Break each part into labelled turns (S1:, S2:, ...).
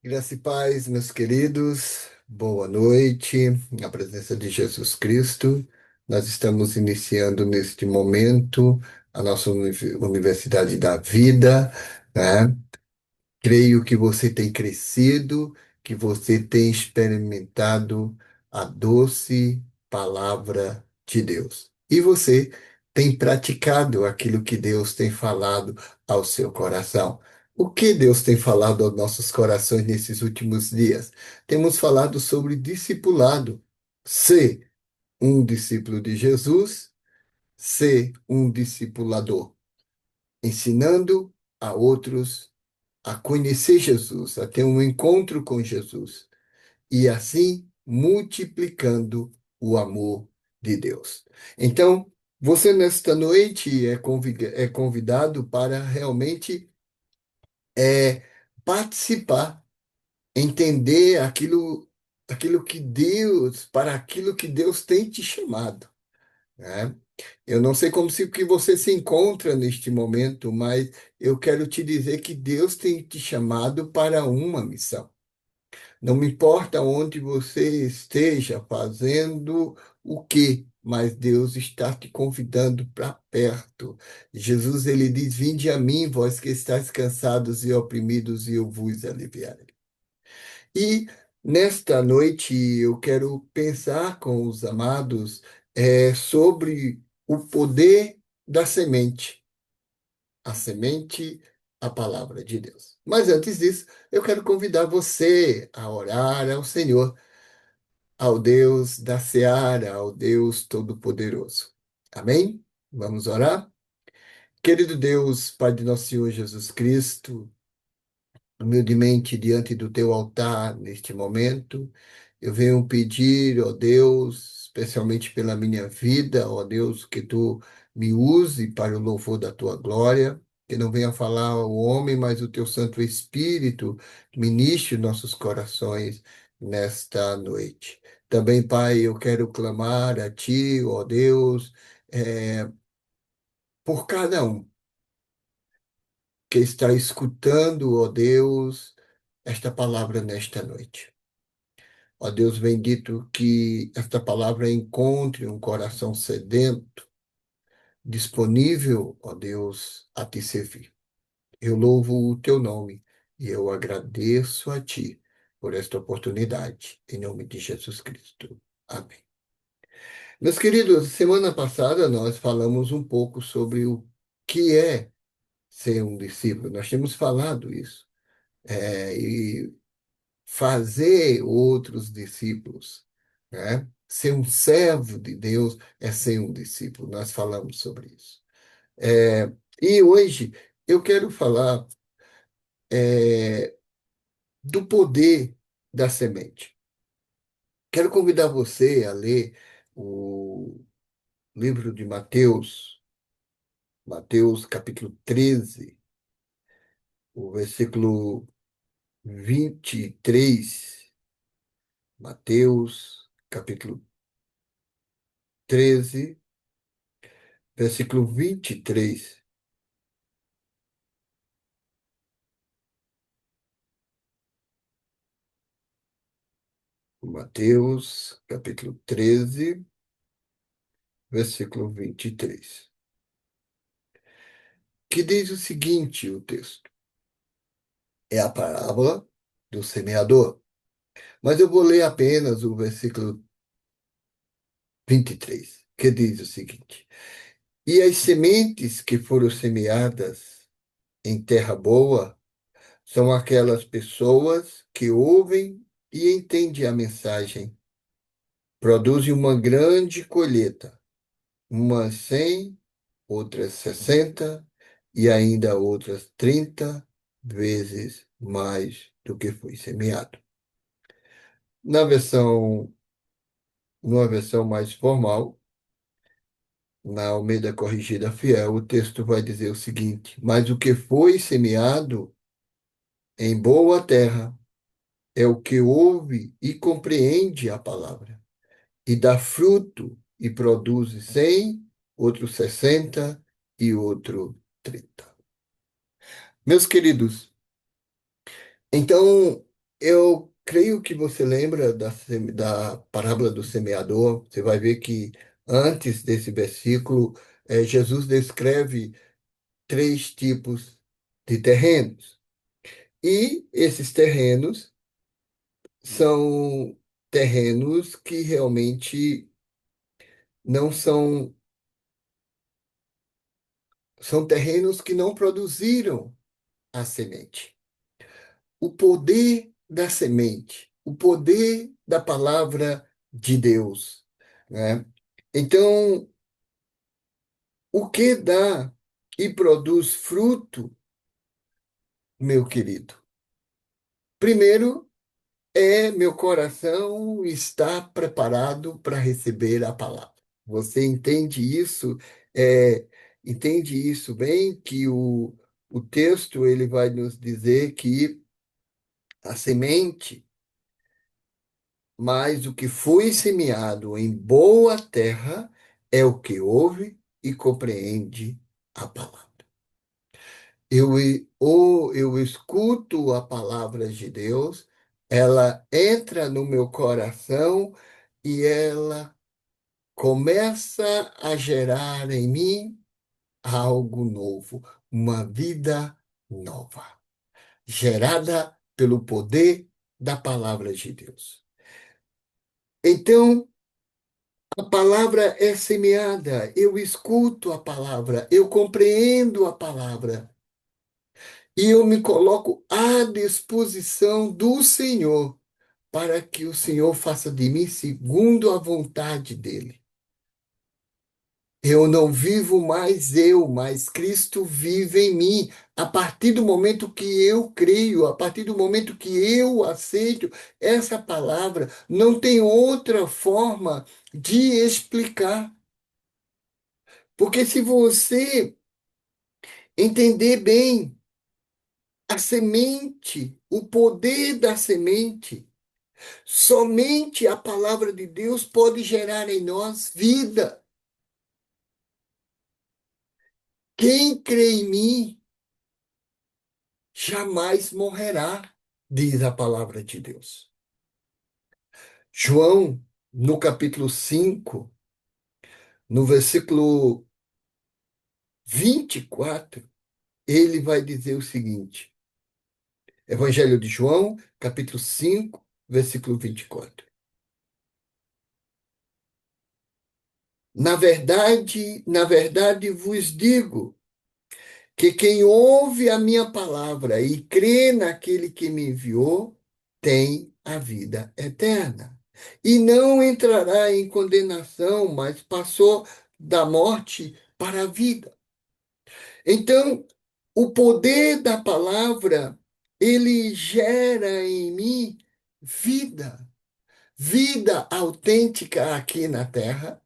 S1: Graça e paz, meus queridos, boa noite, na presença de Jesus Cristo. Nós estamos iniciando neste momento a nossa Universidade da Vida, né? Creio que você tem crescido, que você tem experimentado a doce palavra de Deus. E você tem praticado aquilo que Deus tem falado ao seu coração. O que Deus tem falado aos nossos corações nesses últimos dias? Temos falado sobre discipulado. Ser um discípulo de Jesus, ser um discipulador, ensinando a outros a conhecer Jesus, a ter um encontro com Jesus e assim multiplicando o amor de Deus. Então, você nesta noite é convidado para realmente é, participar, entender aquilo que Deus, para aquilo que Deus tem te chamado, né? Eu não sei como se que você se encontra neste momento, mas eu quero te dizer que Deus tem te chamado para uma missão. Não me importa onde você esteja fazendo o quê, mas Deus está te convidando para perto. Jesus, ele diz: Vinde a mim, vós que estáis cansados e oprimidos, e eu vos aliviarei. E nesta noite eu quero pensar com os amados sobre o poder da semente, a semente, a palavra de Deus. Mas antes disso, eu quero convidar você a orar ao Senhor, ao Deus da seara, ao Deus Todo-Poderoso. Amém? Vamos orar? Querido Deus, Pai de nosso Senhor Jesus Cristo, humildemente diante do teu altar neste momento, eu venho pedir, ó Deus, especialmente pela minha vida, ó Deus, que tu me use para o louvor da tua glória, que não venha falar o homem, mas o teu Santo Espírito ministre nossos corações nesta noite. Também, Pai, eu quero clamar a ti, ó Deus, por cada um que está escutando, ó Deus, esta palavra nesta noite. Ó Deus bendito, que esta palavra encontre um coração sedento, disponível, ó Deus, a te servir. Eu louvo o teu nome e eu agradeço a ti por esta oportunidade, em nome de Jesus Cristo. Amém. Meus queridos, semana passada nós falamos um pouco sobre o que é ser um discípulo. Nós temos falado isso. E fazer outros discípulos, né? Ser um servo de Deus é ser um discípulo. Nós falamos sobre isso. E hoje eu quero falar do poder da semente. Quero convidar você a ler o livro de Mateus, Mateus capítulo 13, o versículo 23. Mateus capítulo 13, versículo 23. Mateus, capítulo 13, versículo 23, que diz o seguinte, o texto, é a parábola do semeador, mas eu vou ler apenas o versículo 23, que diz o seguinte, e as sementes que foram semeadas em terra boa são aquelas pessoas que ouvem e entendem a mensagem, produzem uma grande colheita, umas 100, outras 60 e ainda outras 30 vezes mais do que foi semeado. Na versão, numa versão mais formal, na Almeida Corrigida Fiel, o texto vai dizer o seguinte: Mas o que foi semeado em boa terra é o que ouve e compreende a palavra, e dá fruto e produz 100, outro 60 e outro 30. Meus queridos, então Eu creio que você lembra da parábola do semeador. Você vai ver que antes desse versículo, Jesus descreve três tipos de terrenos. E esses terrenos são terrenos que realmente não são, são terrenos que não produziram a semente. O poder da semente, o poder da palavra de Deus, né? Então, o que dá e produz fruto, meu querido? Primeiro, meu coração está preparado para receber a palavra. Você entende isso? É, entende isso bem? Que o texto ele vai nos dizer que a semente, mas o que foi semeado em boa terra é o que ouve e compreende a palavra. Eu escuto a palavra de Deus, ela entra no meu coração e ela começa a gerar em mim algo novo, uma vida nova, gerada pelo poder da palavra de Deus. Então, a palavra é semeada, eu escuto a palavra, eu compreendo a palavra e eu me coloco à disposição do Senhor para que o Senhor faça de mim segundo a vontade dele. Eu não vivo mais eu, mas Cristo vive em mim. A partir do momento que eu creio, a partir do momento que eu aceito essa palavra, não tem outra forma de explicar. Porque se você entender bem a semente, o poder da semente, somente a palavra de Deus pode gerar em nós vida. Quem crê em mim jamais morrerá, diz a palavra de Deus. João, no capítulo 5, no versículo 24, ele vai dizer o seguinte: Evangelho de João, capítulo 5, versículo 24. Na verdade vos digo que quem ouve a minha palavra e crê naquele que me enviou, tem a vida eterna. E não entrará em condenação, mas passou da morte para a vida. Então, o poder da palavra, ele gera em mim vida, vida autêntica aqui na terra.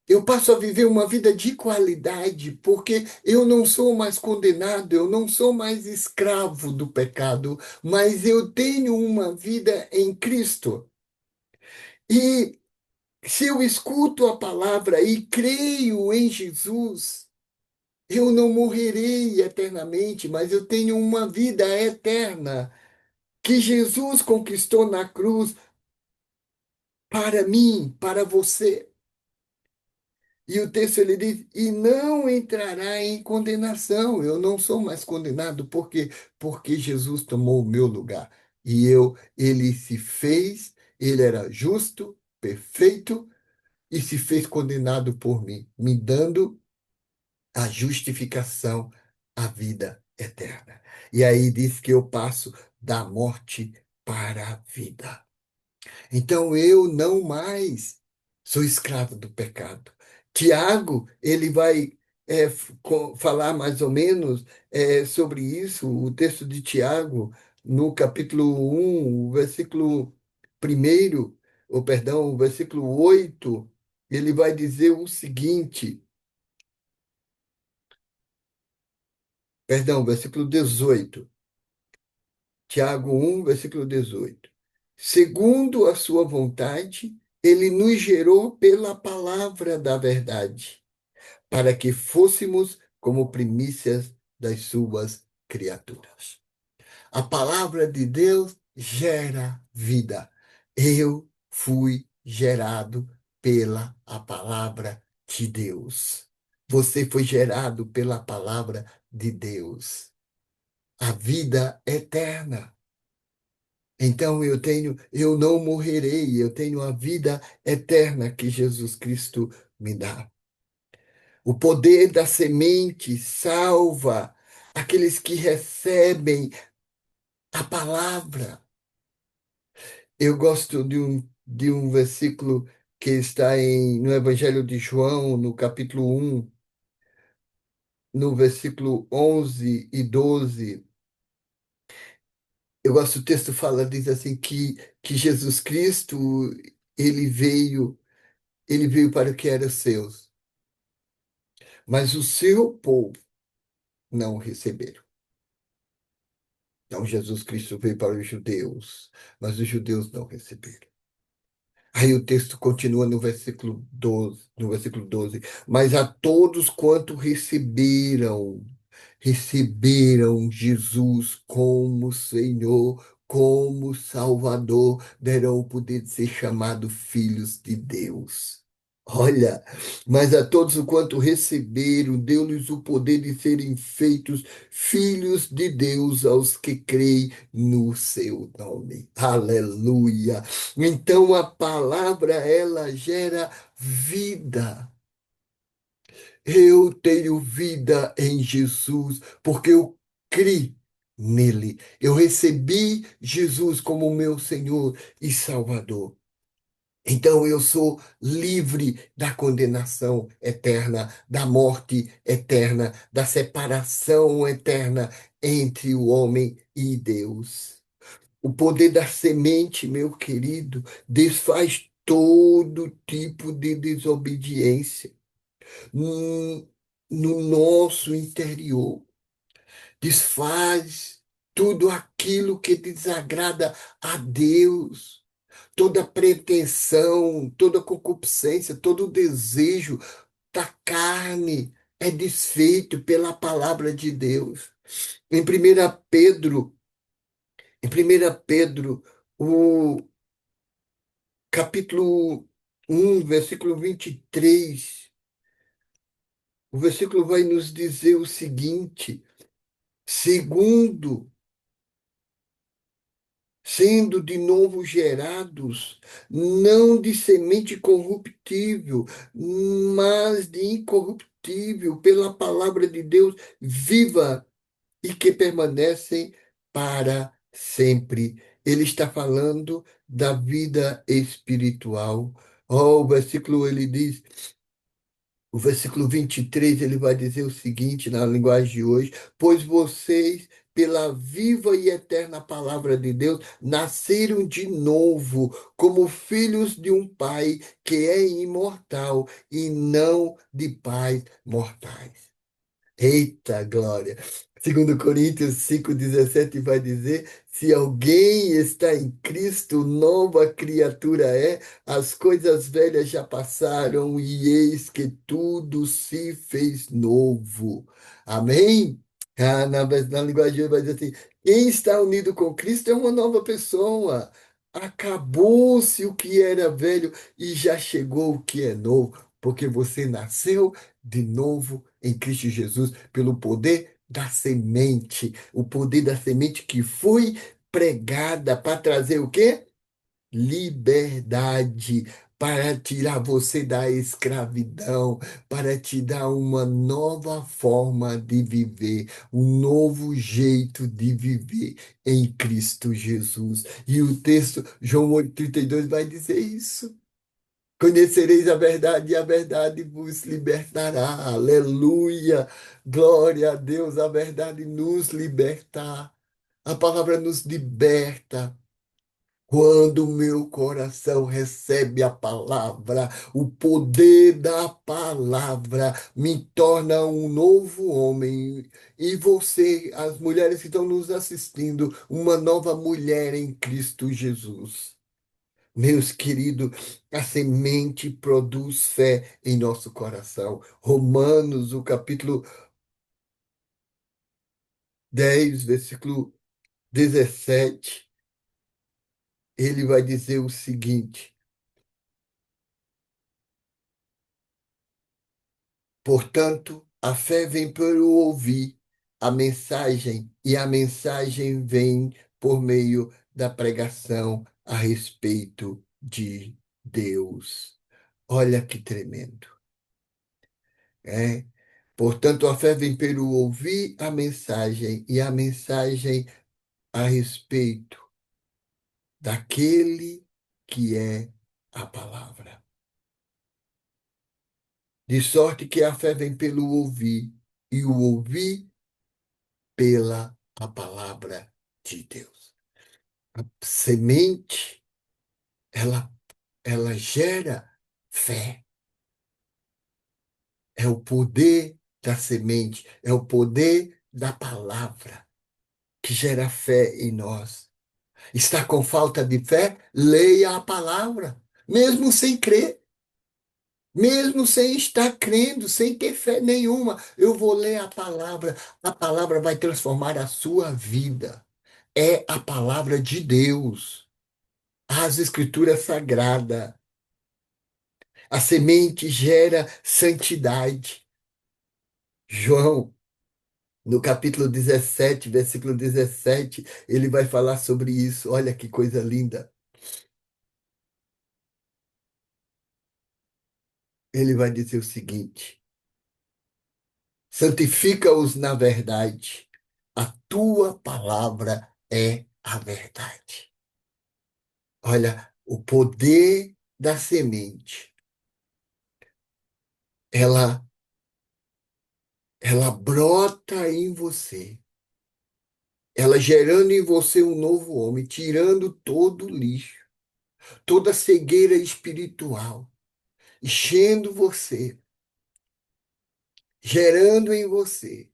S1: Eu passo a viver uma vida de qualidade, porque eu não sou mais condenado, eu não sou mais escravo do pecado, mas eu tenho uma vida em Cristo. E se eu escuto a palavra e creio em Jesus, eu não morrerei eternamente, mas eu tenho uma vida eterna que Jesus conquistou na cruz para mim, para você. E o texto ele diz: e não entrará em condenação. Eu não sou mais condenado, porque Jesus tomou o meu lugar. Ele se fez, ele era justo, perfeito e se fez condenado por mim, me dando a justificação, a vida eterna. E aí diz que eu passo da morte para a vida. Então eu não mais sou escravo do pecado. Tiago, ele vai falar mais ou menos sobre isso, o texto de Tiago, no capítulo 1, o versículo 1, ou perdão, o versículo 8, ele vai dizer o seguinte, perdão, versículo 18. Tiago 1, versículo 18. Segundo a sua vontade, ele nos gerou pela palavra da verdade, para que fôssemos como primícias das suas criaturas. A palavra de Deus gera vida. Eu fui gerado pela a palavra de Deus. Você foi gerado pela palavra de Deus. A vida eterna. Então eu não morrerei, eu tenho a vida eterna que Jesus Cristo me dá. O poder da semente salva aqueles que recebem a palavra. Eu gosto de um versículo que está no Evangelho de João, no capítulo 1, no versículo 11 e 12. Eu gosto, o texto fala, diz assim, que Jesus Cristo, ele veio, ele veio para o que era seus, mas o seu povo não o receberam. Então Jesus Cristo veio para os judeus, mas os judeus não receberam. Aí o texto continua no versículo 12. Mas a todos quanto receberam Jesus como Senhor, como Salvador, deram o poder de ser chamados filhos de Deus. Olha, mas a todos o quanto receberam, deu-lhes o poder de serem feitos filhos de Deus aos que creem no seu nome. Aleluia. Então a palavra ela gera vida. Eu tenho vida em Jesus porque eu criei nele. Eu recebi Jesus como meu Senhor e Salvador. Então eu sou livre da condenação eterna, da morte eterna, da separação eterna entre o homem e Deus. O poder da semente, meu querido, desfaz todo tipo de desobediência no, no nosso interior. Desfaz tudo aquilo que desagrada a Deus. Toda pretensão, toda concupiscência, todo desejo da carne é desfeito pela palavra de Deus. Em 1 Pedro, em 1 Pedro, o capítulo 1, versículo 23, o versículo vai nos dizer o seguinte: segundo, sendo de novo gerados, não de semente corruptível, mas de incorruptível, pela palavra de Deus viva e que permanecem para sempre. Ele está falando da vida espiritual. Oh, o versículo ele diz, o versículo 23 ele vai dizer o seguinte na linguagem de hoje: pois vocês, pela viva e eterna palavra de Deus, nasceram de novo, como filhos de um Pai que é imortal e não de pais mortais. Eita glória! Segundo Coríntios 5,17 vai dizer: se alguém está em Cristo, nova criatura é, as coisas velhas já passaram e eis que tudo se fez novo. Amém? Na linguagem vai dizer assim: quem está unido com Cristo é uma nova pessoa. Acabou-se o que era velho e já chegou o que é novo, porque você nasceu de novo em Cristo Jesus, pelo poder da semente, o poder da semente que foi pregada para trazer o quê? Liberdade, para tirar você da escravidão, para te dar uma nova forma de viver, um novo jeito de viver em Cristo Jesus. E o texto, João 8,32 vai dizer isso. Conhecereis a verdade e a verdade vos libertará. Aleluia! Glória a Deus, a verdade nos liberta. A palavra nos liberta. Quando o meu coração recebe a palavra, o poder da palavra me torna um novo homem. E você, as mulheres que estão nos assistindo, uma nova mulher em Cristo Jesus. Meus queridos, a semente produz fé em nosso coração. Romanos, o capítulo 10, versículo 17. ele vai dizer o seguinte: portanto, a fé vem pelo ouvir a mensagem, e a mensagem vem por meio da pregação a respeito de Deus. Olha que tremendo, é? Portanto, a fé vem pelo ouvir a mensagem, e a mensagem a respeito daquele que é a palavra. De sorte que a fé vem pelo ouvir, e o ouvir pela a palavra de Deus. A semente, ela, ela gera fé. É o poder da semente, é o poder da palavra que gera fé em nós. Está com falta de fé? Leia a palavra, mesmo sem crer. Mesmo sem estar crendo, sem ter fé nenhuma, eu vou ler a palavra vai transformar a sua vida. É a palavra de Deus, as escrituras sagradas. A semente gera santidade. João, no capítulo 17, versículo 17, ele vai falar sobre isso. Olha que coisa linda. Ele vai dizer o seguinte: santifica-os na verdade. A tua palavra é a verdade. Olha, o poder da semente, ela, ela brota em você, ela gerando em você um novo homem, tirando todo o lixo, toda a cegueira espiritual, enchendo você, gerando em você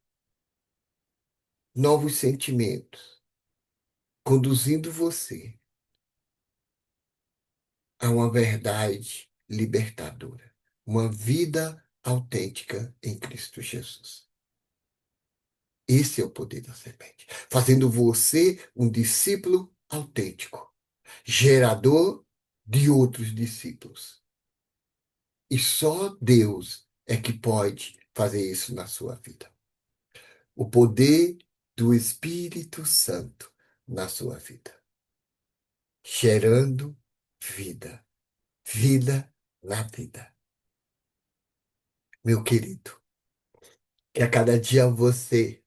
S1: novos sentimentos, conduzindo você a uma verdade libertadora, uma vida autêntica em Cristo Jesus. Esse é o poder da serpente, fazendo você um discípulo autêntico, gerador de outros discípulos. E só Deus é que pode fazer isso na sua vida. O poder do Espírito Santo na sua vida, gerando vida, vida na vida. Meu querido, que a cada dia você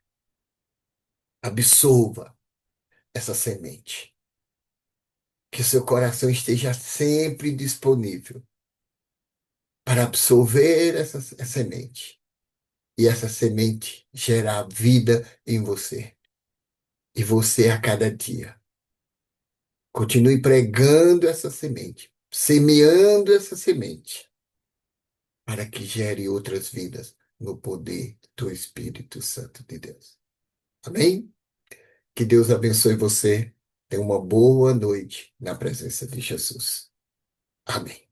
S1: absorva essa semente, que seu coração esteja sempre disponível para absorver essa semente e essa semente gerar vida em você. E você a cada dia continue pregando essa semente, semeando essa semente, para que gere outras vidas no poder do Espírito Santo de Deus. Amém? Que Deus abençoe você. Tenha uma boa noite na presença de Jesus. Amém.